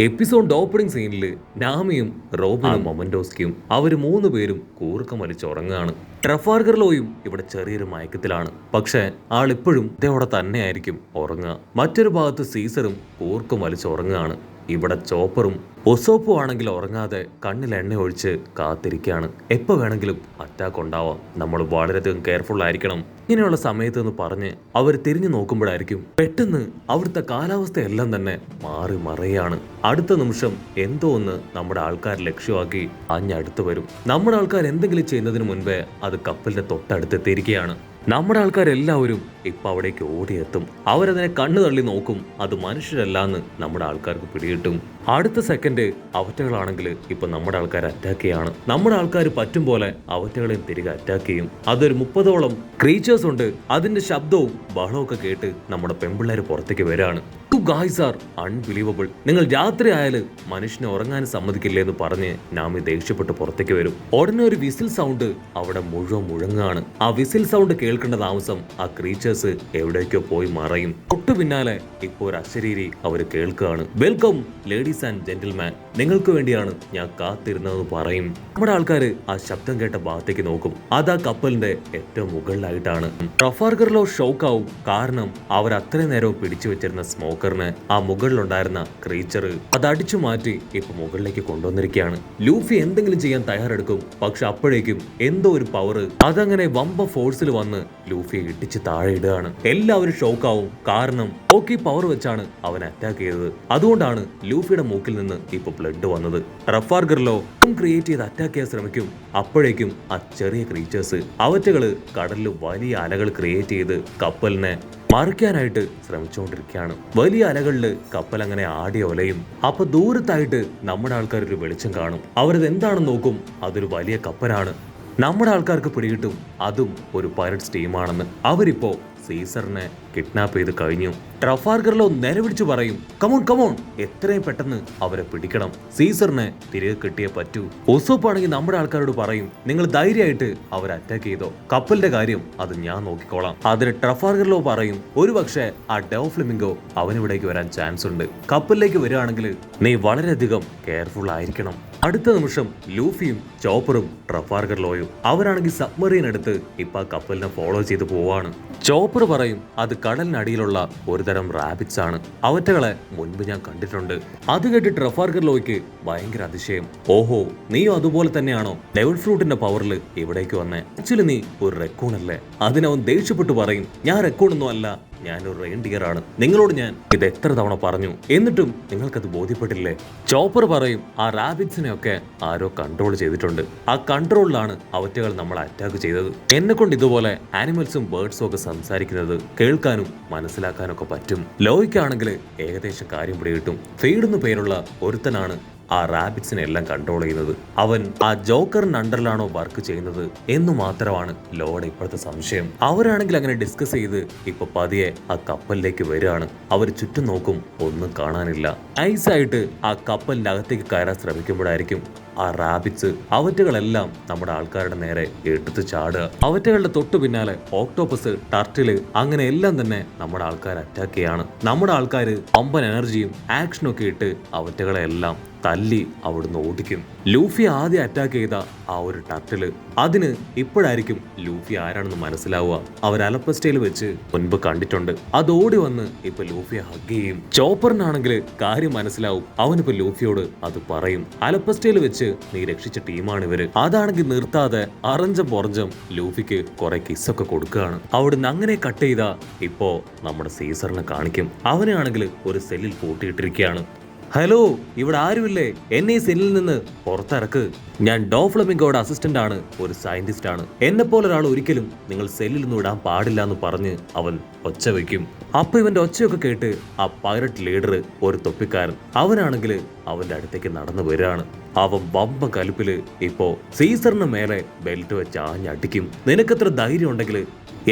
Episode opening സീനിൽ നാമിയും റോബിനും മൊമന്റോസ്കിയും അവര് 3 പേരും കൂർക്കം വലിച്ചുറങ്ങുകയാണ്. ട്രഫാൽഗർ ലോയും ഇവിടെ ചെറിയൊരു മയക്കത്തിലാണ്. പക്ഷെ ആളിപ്പോഴും ഇതോടെ തന്നെയായിരിക്കും ഉറങ്ങുക. മറ്റൊരു ഭാഗത്ത് സീസറും കൂർക്കം വലിച്ചുറങ്ങുകയാണ്. ഇവിടെ ചോപ്പറും ഒസോപ്പും ആണെങ്കിൽ ഉറങ്ങാതെ കണ്ണിൽ എണ്ണ ഒഴിച്ച് കാത്തിരിക്കുകയാണ്. എപ്പോൾ വേണമെങ്കിലും അറ്റാക്ക് ഉണ്ടാവാം, നമ്മൾ വളരെയധികം കെയർഫുൾ ആയിരിക്കണം. ഇങ്ങനെയുള്ള സമയത്ത് എന്ന് പറഞ്ഞ് അവർ തിരിഞ്ഞു നോക്കുമ്പോഴായിരിക്കും പെട്ടെന്ന് അവിടുത്തെ കാലാവസ്ഥയെല്ലാം തന്നെ മാറി മറയാണ്. അടുത്ത നിമിഷം എന്തോ ഒന്ന് നമ്മുടെ ആൾക്കാർ ലക്ഷ്യമാക്കി അഞ്ഞടുത്ത് വരും. നമ്മുടെ ആൾക്കാർ എന്തെങ്കിലും ചെയ്യുന്നതിന് മുൻപേ അത് കപ്പലിന്റെ തൊട്ടടുത്തെത്തിയിരിക്കുകയാണ്. നമ്മുടെ ആൾക്കാരെല്ലാവരും ഇപ്പൊ അവിടേക്ക് ഓടിയെത്തും. അവരതിനെ കണ്ണു തള്ളി നോക്കും. അത് മനുഷ്യരല്ലാന്ന് നമ്മുടെ ആൾക്കാർക്ക് പിടികിട്ടും. അടുത്ത സെക്കൻഡ് അവറ്റകളാണെങ്കിൽ ഇപ്പൊ നമ്മുടെ ആൾക്കാർ അറ്റാക്ക് ചെയ്യാണ്. നമ്മുടെ ആൾക്കാർ പറ്റും പോലെ അവറ്റകളെയും തിരികെ അറ്റാക്ക് ചെയ്യും. അതൊരു 30ഓളം ക്രീച്ചേഴ്സ് ഉണ്ട്. അതിന്റെ ശബ്ദവും ബഹളവും ഒക്കെ കേട്ട് നമ്മുടെ പെമ്പിള്ളേര് പുറത്തേക്ക് വരാണ്. Guys are unbelievable. നിങ്ങൾ രാത്രി ആയാല് മനുഷ്യനെ ഉറങ്ങാൻ സമ്മതിക്കില്ലേ എന്ന് പറഞ്ഞ് നാമി ദേഷ്യപ്പെട്ട് പുറത്തേക്ക് വരും. ഉടനെ ഒരു വിസിൽ സൗണ്ട് അവിടെ മുഴുവൻ മുഴങ്ങാണ്. ആ വിസിൽ സൗണ്ട് കേൾക്കേണ്ട താമസം ആ ക്രീച്ചേഴ്സ് എവിടേക്കോ പോയി മറയും. തൊട്ടു പിന്നാലെ ഇപ്പോ ഒരു അശരീരി അവർ കേൾക്കുകയാണ്. വെൽക്കം ലേഡീസ് ആൻഡ് ജെന്റിൽമാൻ, നിങ്ങൾക്ക് വേണ്ടിയാണ് ഞാൻ കാത്തിരുന്നതെന്ന് പറയും. നമ്മുടെ ആൾക്കാര് ആ ശബ്ദം കേട്ട ഭാഗത്തേക്ക് നോക്കും. അത് ആ കപ്പലിന്റെ ഏറ്റവും മുകളിലായിട്ടാണ്. Trafalgar law ഷോക്കാവും. കാരണം അവർ അത്രയും നേരവും പിടിച്ചു വെച്ചിരുന്ന സ്മോക്കറിന് ആ മുകളിലുണ്ടായിരുന്ന ക്രീച്ചർ അത് അടിച്ചു മാറ്റി ഇപ്പൊ മുകളിലേക്ക് കൊണ്ടുവന്നിരിക്കുകയാണ്. ലൂഫി എന്തെങ്കിലും ചെയ്യാൻ തയ്യാറെടുക്കും. പക്ഷെ അപ്പോഴേക്കും എന്തോ ഒരു പവർ അതങ്ങനെ വമ്പ ഫോഴ്സിൽ വന്ന് ലൂഫിയെ ഇടിച്ച് താഴെ ഇടുകയാണ്. എല്ലാവരും ഷോക്കാവും. കാരണം ഓക്കി പവർ വെച്ചാണ് അവൻ അറ്റാക്ക് ചെയ്തത്. അതുകൊണ്ടാണ് ലൂഫിയുടെ മൂക്കിൽ നിന്ന് ഇപ്പൊ ബ്ലഡ് വന്നത്. ട്രഫാൽഗർ ലോ ക്രിയേറ്റ് ചെയ്ത് അറ്റാക്ക് ചെയ്യാൻ ശ്രമിക്കും. അപ്പോഴേക്കും ആ ചെറിയ ക്രീച്ചേഴ്സ് അവറ്റകള് കടലിൽ വലിയ അലകൾ ക്രിയേറ്റ് ചെയ്ത് കപ്പലിനെ മറിക്കാനായിട്ട് ശ്രമിച്ചുകൊണ്ടിരിക്കുകയാണ്. വലിയ അലകളില് കപ്പൽ അങ്ങനെ ആടി ഒലയും. അപ്പൊ ദൂരത്തായിട്ട് നമ്മുടെ ആൾക്കാർ ഒരു വെളിച്ചം കാണും. അവരത് എന്താണെന്ന് നോക്കും. അതൊരു വലിയ കപ്പലാണ്. നമ്മുടെ ആൾക്കാർക്ക് പിടികിട്ടും അതും ഒരു പൈററ്റ്സ് ടീമാണെന്ന്. അവരിപ്പോ സീസറിനെ കിഡ്നാപ്പ് ചെയ്ത് കഴിഞ്ഞു. ട്രഫാൽഗർ ലോ നിലവിളിച്ചു പറയും, കമോൺ കമോൺ, എത്രയും പെട്ടെന്ന് അവരെ പിടിക്കണം. സീസറിനെ തിരികെ കിട്ടിയേ പറ്റൂ. ഒസോപ്പാണെങ്കിൽ നമ്മുടെ ആൾക്കാരോട് പറയും, നിങ്ങൾ ധൈര്യമായിട്ട് അവരെ അറ്റാക്ക് ചെയ്തോ, കപ്പലിന്റെ കാര്യം അത് ഞാൻ നോക്കിക്കോളാം. അതിന് ട്രഫാൽഗർ ലോ പറയും, ഒരു പക്ഷേ ആ ഡോ ഫ്ലെമിംഗോ അവനിവിടേക്ക് വരാൻ ചാൻസ് ഉണ്ട്. കപ്പലിലേക്ക് വരികയാണെങ്കിൽ നീ വളരെയധികം കെയർഫുൾ ആയിരിക്കണം. അടുത്ത നിമിഷം ലൂഫിയും ചോപ്പറും ട്രഫാൽഗർ ലോയും അവരാണെങ്കിൽ സബ്മറീൻ എടുത്ത് ഇപ്പൊ ആ കപ്പലിനെ ഫോളോ ചെയ്ത് പോവാണ്. ചോപ്പർ പറയും, അത് കടലിനടിയിലുള്ള ഒരുതരം റാബിറ്റ്സ് ആണ്. അവറ്റകളെ മുൻപ് ഞാൻ കണ്ടിട്ടുണ്ട്. അത് കേട്ട് ട്രഫാൽഗർ ലോയ്ക്ക് ഭയങ്കര അതിശയം. ഓഹോ, നീയും അതുപോലെ തന്നെയാണോ ഡെവിൾ ഫ്രൂട്ടിന്റെ പവറിൽ ഇവിടേക്ക് വന്നേ? ആക്ച്വലി നീ ഒരു റെക്കൂൺ അല്ലേ? അതിനവൻ ദേഷ്യപ്പെട്ട് പറയും, ഞാൻ റെക്കൂണൊന്നും അല്ല, ഞാനൊരു റെയിൻഡിയർ ആണ്. നിങ്ങളോട് ഞാൻ ഇത് എത്ര തവണ പറഞ്ഞു, എന്നിട്ടും നിങ്ങൾക്കത് ബോധ്യപ്പെട്ടില്ലേ? ചോപ്പർ പറയും, ആ റാബിറ്റ്സിനെ ഒക്കെ ആരോ കൺട്രോൾ ചെയ്തിട്ടുണ്ട്. ആ കൺട്രോളിലാണ് അവറ്റകൾ നമ്മളെ അറ്റാക്ക് ചെയ്തത്. എന്നെ കൊണ്ട് ഇതുപോലെ ആനിമൽസും ബേർഡ്സും ഒക്കെ സംസാരിക്കുന്നത് കേൾക്കാനും മനസ്സിലാക്കാനും ഒക്കെ പറ്റും. ലോയ്ക്കാണെങ്കിൽ ഏകദേശം കാര്യം പിടികിട്ടും. ഫീഡ് എന്നു പേരുള്ള ഒരുത്തനാണ് ആ റാബിറ്റ്സിനെ എല്ലാം കൺട്രോൾ ചെയ്യുന്നത്. അവൻ ആ ജോക്കറിന്റെ അണ്ടറിലാണോ വർക്ക് ചെയ്യുന്നത് എന്ന് മാത്രമാണ് ലോയുടെ ഇപ്പോഴത്തെ സംശയം. അവരാണെങ്കിൽ അങ്ങനെ ഡിസ്കസ് ചെയ്ത് ഇപ്പൊ പതിയെ ആ കപ്പലിലേക്ക് വരികയാണ്. അവർ ചുറ്റും നോക്കും, ഒന്നും കാണാനില്ല. ഐസായിട്ട് ആ കപ്പലിന്റെ അകത്തേക്ക് കയറാൻ ശ്രമിക്കുമ്പോഴായിരിക്കും ആ റാബിറ്റ്സ് അവറ്റകളെല്ലാം നമ്മുടെ ആൾക്കാരുടെ നേരെ എടുത്ത് ചാടുക. അവറ്റകളുടെ തൊട്ടു പിന്നാലെ ഓക്ടോപ്പസ്, ടർട്ടില്, അങ്ങനെ എല്ലാം തന്നെ നമ്മുടെ ആൾക്കാർ അറ്റാക്ക് ചെയ്യാണ്. നമ്മുടെ ആൾക്കാർ പമ്പൻ എനർജിയും ആക്ഷനും ഒക്കെ ഇട്ട് അവറ്റകളെ എല്ലാം തല്ലി അവിടുന്ന് ഓടിക്കും. ലൂഫി ആദ്യം അറ്റാക്ക് ചെയ്ത ആ ഒരു ടർട്ടില്, അതിന് ഇപ്പോഴായിരിക്കും ലൂഫി ആരാണെന്ന് മനസ്സിലാവുക. അവർ അലപ്പസ്റ്റയിൽ വെച്ച് മുൻപ് കണ്ടിട്ടുണ്ട്. അത് ഓടി വന്ന് ഇപ്പൊ ലൂഫിയെ ഹഗ് ചെയ്യും. ചോപ്പറിനാണെങ്കിൽ കാര്യം മനസ്സിലാവും. അവനിപ്പോ ലൂഫിയോട് അത് പറയും, അലപ്പസ്റ്റയിൽ വെച്ച് നീ രക്ഷിച്ച ടീമാണ് ഇവര്. അതാണെങ്കിൽ നിർത്താതെ അറഞ്ചം പൊറഞ്ചം ലൂഫിക്ക് കുറെ കിസ്സൊക്കെ കൊടുക്കുകയാണ്. അവിടുന്ന് അങ്ങനെ കട്ട് ചെയ്താ ഇപ്പോ നമ്മുടെ സീസറിനെ കാണിക്കും. അവനെ ആണെങ്കിൽ ഒരു സെല്ലിൽ പൂട്ടിയിട്ടിരിക്കുകയാണ്. ഹലോ, ഇവിടെ ആരുമില്ലേ? എന്നെ ഈ സെല്ലിൽ നിന്ന് പുറത്തിറക്ക്. ഞാൻ ഡോ ഫ്ലെമിംഗോയുടെ അസിസ്റ്റന്റ് ആണ്, ഒരു സയന്റിസ്റ്റ് ആണ്. എന്നെ പോലെ ഒരാൾ ഒരിക്കലും നിങ്ങൾ സെല്ലിൽ നിന്ന് വിടാൻ പാടില്ല എന്ന് പറഞ്ഞ് അവൻ ഒച്ച വയ്ക്കും. അപ്പൊ ഇവന്റെ ഒച്ചയൊക്കെ കേട്ട് ആ പൈററ്റ് ലീഡർ, ഒരു തൊപ്പിക്കാരൻ, അവനാണെങ്കിൽ അവന്റെ അടുത്തേക്ക് നടന്നു വരികയാണ്. അവൻ വമ്പ കലിപ്പില് ഇപ്പോ സീസറിന് മേലെ ബെൽറ്റ് വെച്ച് ആഞ്ഞടിക്കും. നിനക്കെത്ര ധൈര്യം ഉണ്ടെങ്കിൽ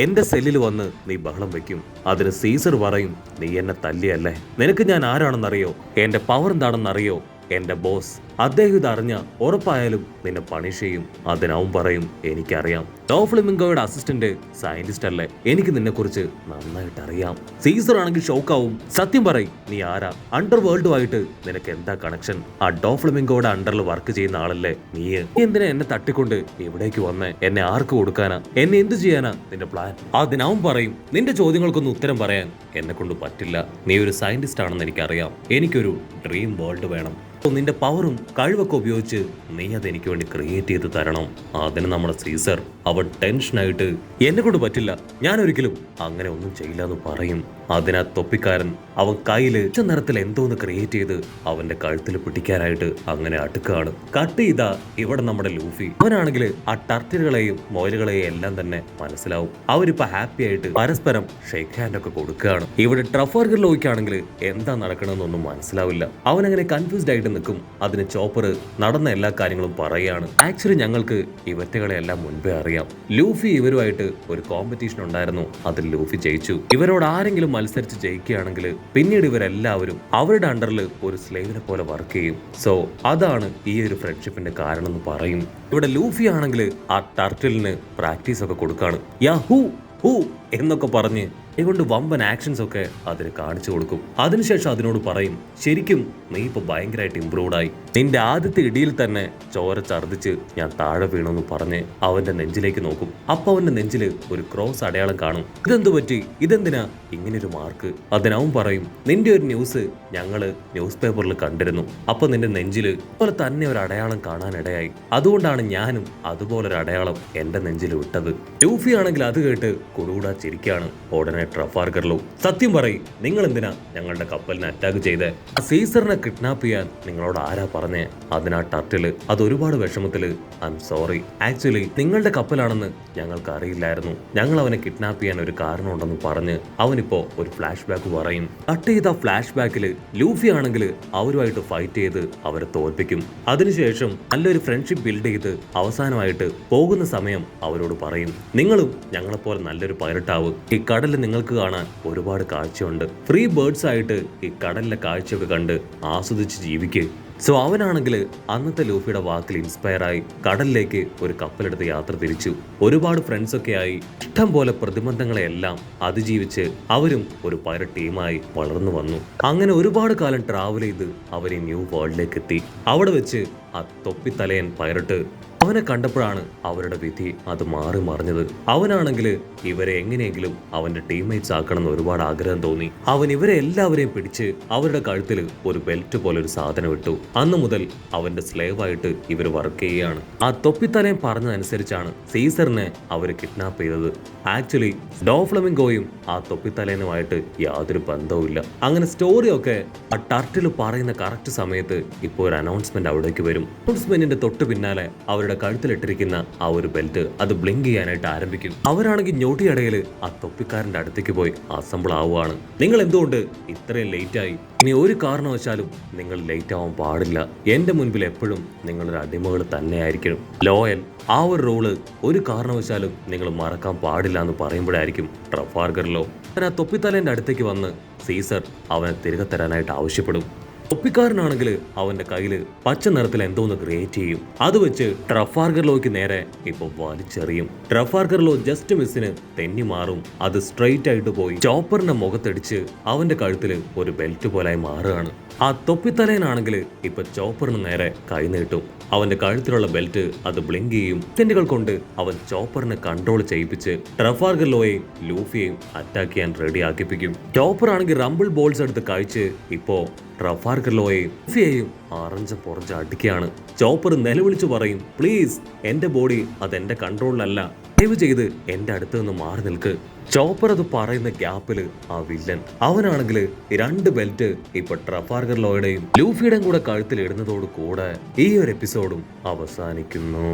എന്റെ സെല്ലിൽ വന്ന് നീ ബഹളം വെക്കും? അതിന് സീസർ പറയും, നീ എന്നെ തല്ലിയല്ലേ? നിനക്ക് ഞാൻ ആരാണെന്നറിയോ? എന്റെ പവർ എന്താണെന്നറിയോ? എന്റെ ബോസ് അദ്ദേഹം ഇതറിഞ്ഞ ഉറപ്പായാലും നിന്നെ പണിഷ് ചെയ്യും. അതിനവൻ പറയും, എനിക്കറിയാം. ഡോഫ്ലെമിംഗോയുടെ അസിസ്റ്റന്റ് സയന്റിസ്റ്റ് അല്ലേ, എനിക്ക് നിന്നെക്കുറിച്ച് നന്നായിട്ട് അറിയാം. സീസർ ആണെങ്കിൽ ഷോക്കാവും. സത്യം പറയും, നീ ആരാ? അണ്ടർ വേൾഡുമായിട്ട് നിനക്ക് എന്താ കണക്ഷൻ? ആ ഡോഫ്ലെമിംഗോയുടെ അണ്ടറിൽ വർക്ക് ചെയ്യുന്ന ആളല്ലേ നീ? എന്തിനാ എന്നെ തട്ടിക്കൊണ്ട് ഇവിടേക്ക് വന്നേ? എന്നെ ആർക്ക് കൊടുക്കാനാ? എന്നെ എന്ത് ചെയ്യാനാ നിന്റെ പ്ലാൻ? അതിനാവും പറയും, നിന്റെ ചോദ്യങ്ങൾക്കൊന്നും ഉത്തരം പറയാൻ എന്നെ കൊണ്ട് പറ്റില്ല. നീ ഒരു സയന്റിസ്റ്റ് ആണെന്ന് എനിക്കറിയാം. എനിക്കൊരു ഡ്രീം വേൾഡ് വേണം. നിന്റെ പവറും കഴിവൊക്കെ ഉപയോഗിച്ച് നീ അതെനിക്ക് വേണ്ടി ക്രിയേറ്റ് ചെയ്ത് തരണം. അതിന് നമ്മുടെ സീസർ അവൻ ടെൻഷനായിട്ട് എന്നെ കൊണ്ട് പറ്റില്ല, ഞാൻ ഒരിക്കലും അങ്ങനെ ഒന്നും ചെയ്യില്ല എന്ന് പറയും. അതിനാ തൊപ്പിക്കാരൻ അവൻ കയ്യില് നിറത്തിൽ എന്തോന്ന് ക്രിയേറ്റ് ചെയ്ത് അവന്റെ കഴുത്തിൽ പിടിക്കാനായിട്ട് അങ്ങനെ അടുക്കാണ്. കട്ട് ചെയ്താ ഇവിടെ നമ്മുടെ ലൂഫി. അവനാണെങ്കിൽ ആ ടർട്ടിലുകളെയും മൊയലുകളെയും എല്ലാം തന്നെ മനസ്സിലാവും. അവരിപ്പോ ഹാപ്പി ആയിട്ട് പരസ്പരം ഷേക്ക് ഹാൻഡ് ഒക്കെ കൊടുക്കുകയാണ്. ഇവിടെ ട്രഫാർഗർ ലോയ്ക്കാണെങ്കിൽ എന്താ നടക്കണമെന്നൊന്നും മനസ്സിലാവില്ല. അവനങ്ങനെ കൺഫ്യൂസ്ഡ് ആയിട്ട് നിൽക്കും. അതിന് ചോപ്പർ നടന്ന എല്ലാ കാര്യങ്ങളും പറയുകയാണ്. ആക്ച്വലി ഞങ്ങൾക്ക് ഇവറ്റകളെ എല്ലാം മുൻപേ അറിയാം. ലൂഫി ഇവരുമായിട്ട് ഒരു കോമ്പറ്റീഷൻ ഉണ്ടായിരുന്നു, അതിൽ ലൂഫി ജയിച്ചു. ഇവരോട് ആരെങ്കിലും മത്സരിച്ച് ജയിക്കുകയാണെങ്കിൽ പിന്നീട് ഇവരെല്ലാവരും അവരുടെ അണ്ടറിൽ ഒരു സ്ലേവിനെ പോലെ വർക്ക് ചെയ്യും. സോ അതാണ് ഈ ഒരു ഫ്രണ്ട്ഷിപ്പിന്റെ കാരണം എന്ന് പറയും. ഇവിടെ ലൂഫി ആണെങ്കിൽ ആ ടർട്ടിലിന് പ്രാക്ടീസ് ഒക്കെ കൊടുക്കാണ്. യാ ഹൂ ഹൂ എന്നൊക്കെ പറഞ്ഞ് കൊണ്ട് വമ്പൻ ആക്ഷൻസ് ഒക്കെ അതിന് കാണിച്ചു കൊടുക്കും. അതിനുശേഷം അതിനോട് പറയും, ശരിക്കും നീ ഇപ്പൊ ഭയങ്കരമായിട്ട് ഇംപ്രൂവ്ഡ് ആയി. നിന്റെ ആദ്യത്തെ ഇടിയിൽ തന്നെ ചോര ഛർദിച്ച് ഞാൻ താഴെ വീണെന്ന് പറഞ്ഞ് അവന്റെ നെഞ്ചിലേക്ക് നോക്കും. അപ്പൊ അവന്റെ നെഞ്ചില് ഒരു ക്രോസ് അടയാളം കാണും. ഇതെന്തു പറ്റി? ഇതെന്തിനാ ഇങ്ങനൊരു മാർക്ക്? അതിനവൻ പറയും, നിന്റെ ഒരു ന്യൂസ് ഞങ്ങള് ന്യൂസ് പേപ്പറിൽ കണ്ടിരുന്നു. അപ്പൊ നിന്റെ നെഞ്ചില് പോലെ തന്നെ ഒരു അടയാളം കാണാനിടയായി. അതുകൊണ്ടാണ് ഞാനും അതുപോലൊരു അടയാളം എന്റെ നെഞ്ചിൽ വിട്ടത്. ലൂഫി ആണെങ്കിൽ അത് കേട്ട് കുടുകൂടാ ചിരിക്കാണ്. ഉടനെ ട്രഫാർഗർ ലോ, സത്യം പറയും, നിങ്ങൾ എന്തിനാ ഞങ്ങളുടെ കപ്പലിനെ അറ്റാക്ക് ചെയ്തേ? സീസറിനെ കിഡ്നാപ്പ് ചെയ്യാൻ നിങ്ങളോട് ആരാ പറഞ്ഞേ? അതിനാ ടർട്ടില് അത് ഒരുപാട് വിഷമത്തില്, ഐ എം സോറി, ആക്ച്വലി നിങ്ങളുടെ കപ്പലാണെന്ന് ഞങ്ങൾക്ക് അറിയില്ലായിരുന്നു. ഞങ്ങൾ അവനെ കിഡ്നാപ്പ് ചെയ്യാൻ ഒരു കാരണമുണ്ടെന്ന് പറഞ്ഞ് അവനിപ്പോ ഒരു ഫ്ലാഷ് ബാക്ക് പറയും. കട്ട് ചെയ്ത ഫ്ലാഷ് ബാക്കില് ലൂഫി ആണെങ്കിൽ അവരുമായിട്ട് ഫൈറ്റ് ചെയ്ത് അവരെ തോൽപ്പിക്കും. അതിനുശേഷം നല്ലൊരു ഫ്രണ്ട്ഷിപ്പ് ബിൽഡ് ചെയ്ത് അവസാനമായിട്ട് പോകുന്ന സമയം അവരോട് പറയും, നിങ്ങളും ഞങ്ങളെപ്പോലെ നല്ലൊരു പൈലറ്റാവ്. ഈ കടലിൽ നിങ്ങൾക്ക് കാണാൻ ഒരുപാട് കാഴ്ചയുണ്ട്. ഫ്രീ ബേർഡ്സ് ആയിട്ട് ഈ കടലിലെ കാഴ്ചയൊക്കെ കണ്ട് ആസ്വദിച്ച് ജീവിക്കുക. സോ അവനാണെങ്കിൽ അന്നത്തെ ലൂഫിയുടെ വാക്കിൽ ഇൻസ്പയർ ആയി കടലിലേക്ക് ഒരു കപ്പലെടുത്ത് യാത്ര തിരിച്ചു. ഒരുപാട് ഫ്രണ്ട്സ് ഒക്കെ ആയി ഇഷ്ടം പോലെ പ്രതിബന്ധങ്ങളെല്ലാം അതിജീവിച്ച് അവരും ഒരു പൈലറ്റ് ടീമായി വളർന്നു വന്നു. അങ്ങനെ ഒരുപാട് കാലം ട്രാവൽ ചെയ്ത് അവർ ഈ ന്യൂ വേൾഡിലേക്ക് എത്തി. അവിടെ വെച്ച് ആ തൊപ്പിത്തലയൻ പൈലറ്റ് അവനെ കണ്ടപ്പോഴാണ് അവരുടെ വിധി അത് മാറി മറിഞ്ഞത്. അവനാണെങ്കിൽ ഇവരെ എങ്ങനെയെങ്കിലും അവന്റെ ടീംമേറ്റ്സ് ആക്കണമെന്ന് ഒരുപാട് ആഗ്രഹം തോന്നി. അവൻ ഇവരെ എല്ലാവരെയും പിടിച്ച് അവരുടെ കഴുത്തിൽ ഒരു ബെൽറ്റ് പോലെ ഒരു സാധനം ഇട്ടു. അന്ന് മുതൽ അവന്റെ സ്ലേവ് ആയിട്ട് ഇവർ വർക്ക് ചെയ്യുകയാണ്. ആ തൊപ്പിത്തലയും പറഞ്ഞതനുസരിച്ചാണ് സീസറിനെ അവര് കിഡ്നാപ്പ് ചെയ്തത്. ആക്ച്വലി ഡോഫ്ലെമിംഗോയും ആ തൊപ്പിത്തലേനുമായിട്ട് യാതൊരു ബന്ധവുമില്ല. അങ്ങനെ സ്റ്റോറിയൊക്കെ ആ ടർട്ടിൽ പറയുന്ന കറക്റ്റ് സമയത്ത് ഇപ്പോൾ ഒരു അനൗൺസ്മെന്റ് അവിടേക്ക് വരും. അനൗൺസ്മെന്റിന്റെ തൊട്ട് പിന്നാലെ അവരുടെ കഴുത്തിലിട്ടിരിക്കുന്ന ആ ഒരു ബെൽറ്റ് അത് ബ്ലിങ്ക് ചെയ്യാനായിട്ട് ആരംഭിക്കും. അവരാണെങ്കിൽ ഞൊട്ടിയിടയിൽ ആ തൊപ്പിക്കാരന്റെ അടുത്തേക്ക് പോയി അസംബിൾ ആവുകയാണ്. നിങ്ങൾ എന്തുകൊണ്ട് ഇത്രയും ലേറ്റ് ആയി? ഇനി ഒരു കാരണവശാലും നിങ്ങൾ ലേറ്റ് ആവാൻ പാടില്ല. എന്റെ മുൻപിൽ എപ്പോഴും നിങ്ങളൊരു അടിമകൾ തന്നെയായിരിക്കണം. ലോയൽ ആ ഒരു റോള് ഒരു കാരണവശാലും നിങ്ങൾ മറക്കാൻ പാടില്ല എന്ന് പറയുമ്പോഴായിരിക്കും ട്രഫാർഗർ ലോ ആ തൊപ്പിത്തലേന്റെ അടുത്തേക്ക് വന്ന് സീസർ അവനെ തിരികെ തരാനായിട്ട് ആവശ്യപ്പെടും. തൊപ്പിക്കാരനാണെങ്കിൽ അവന്റെ കയ്യില് പച്ച നിറത്തിൽ എന്തോന്ന് ക്രിയേറ്റ് ചെയ്യും. അത് വെച്ച് ട്രഫാർഗർ ലോയ്ക്ക് നേരെ ഇപ്പൊ വലിച്ചെറിയും. ട്രഫാർഗർ ലോ ജസ്റ്റ് മിസ്സിന് തെന്നി മാറും. അത് സ്ട്രെയിറ്റ് ആയിട്ട് പോയി ചോപ്പറിന്റെ മുഖത്തടിച്ച് അവന്റെ കഴുത്തില് ഒരു ബെൽറ്റ് പോലായി മാറുകയാണ്. ആ തൊപ്പിത്തലേനാണെങ്കിൽ ഇപ്പൊ ചോപ്പറിന് നേരെ കൈ നീട്ടും. അവന്റെ കഴുത്തിലുള്ള ബെൽറ്റ് അത് ബ്ലിങ്ക് ചെയ്യും. സെക്കൻഡുകൾ കൊണ്ട് അവൻ ചോപ്പറിനെ കൺട്രോൾ ചെയ്യിപ്പിച്ച് ട്രഫാർഗർ ലോയെയും ലൂഫിയെയും അറ്റാക്ക് ചെയ്യാൻ റെഡി ആക്കിപ്പിക്കും. ചോപ്പർ ആണെങ്കിൽ റംബിൾ ബോൾസ് എടുത്ത് കഴിച്ച് ഇപ്പോ ട്രഫാർഗർ ലോയെയും ലൂഫിയെയും അറഞ്ച് പുറഞ്ച് അടിക്കുകയാണ്. ചോപ്പർ നിലവിളിച്ചു പറയും, പ്ലീസ് എന്റെ ബോഡി അതെന്റെ കൺട്രോളിലല്ല, ദയവ് ചെയ്ത് എന്റെ അടുത്ത് നിന്ന് മാറി നിൽക്ക്. ചോപ്പർ അത് പറയുന്ന ഗ്യാപ്പില് ആ വില്ലൻ അവനാണെങ്കിൽ 2 ബെൽറ്റ് ഇപ്പൊ ട്രഫാർഗർ ലോയുടെയും ലൂഫിയുടെയും കൂടെ കഴുത്തിൽ ഇടുന്നതോട് കൂടെ ഈ ഒരു എപ്പിസോഡും അവസാനിക്കുന്നു.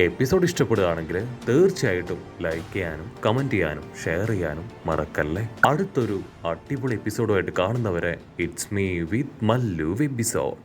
എപ്പിസോഡ് ഇഷ്ടപ്പെടുകയാണെങ്കിൽ തീർച്ചയായിട്ടും ലൈക്ക് ചെയ്യാനും കമന്റ് ചെയ്യാനും ഷെയർ ചെയ്യാനും മറക്കല്ലേ. അടുത്തൊരു അടിപൊളി എപ്പിസോഡുമായിട്ട് കാണുന്നവരെ it's me with Mallu episode.